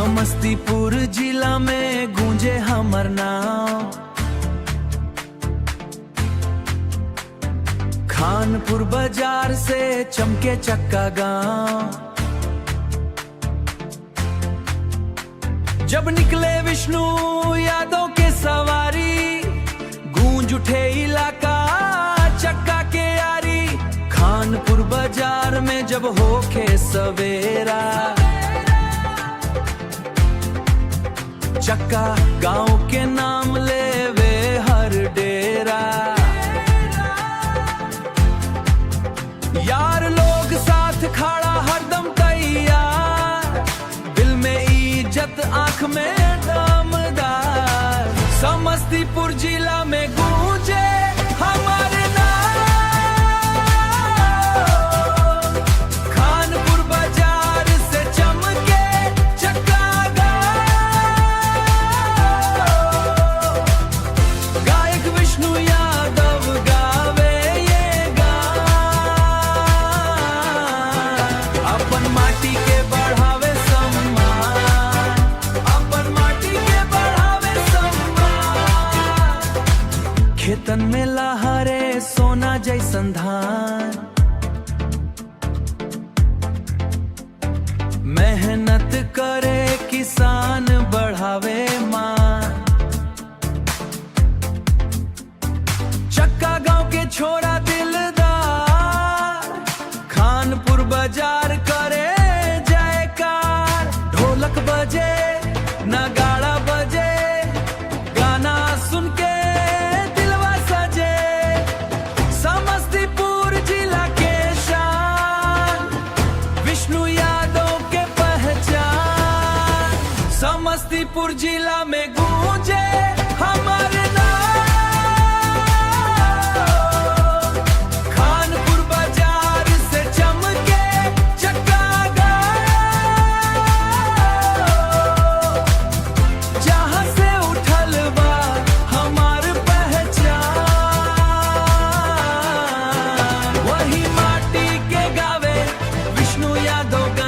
समस्तीपुर जिला में गूंजे हमर नाम, खानपुर बाजार से चमके चक्का गांव। जब निकले विष्णु यादव के सवारी, गूंज उठे इलाका चक्का के यारी। खानपुर बाजार में जब होके सवेरा, चक्का गांव के नाम लेवे हर डेरा। यार लोग साथ खड़ा हरदम तैयार, दिल में इज्जत आंख में दमदार। समस्तीपुर जिला में गूंजे हमारे नाम, खानपुर बाजार से चमके चक्का गांव। गायक विष्णु यादव गावे ये गान, अपन माटी के बढ़ावे सम्मान, अपन माटी के बढ़ावे सम्मान। खेतन में लहरे सोना जैसन धान, मेहनत करे किसान बढ़ावे मान। चक्का गांव के छोरा दिलदार, खानपुर बाजार करे जयकार। ढोलक बजे नगाड़ा बजे, गाना सुन के दिलवा सजे। समस्तीपुर जिला के शान, विष्णु यादव के पहचान। समस्तीपुर जिला में गूंजे हमारे नाम, खानपुर बाजार से चमके चक्का गांव। जहां से उठल बा हमार पहचान, वही माटी के गावे विष्णु यादव गान।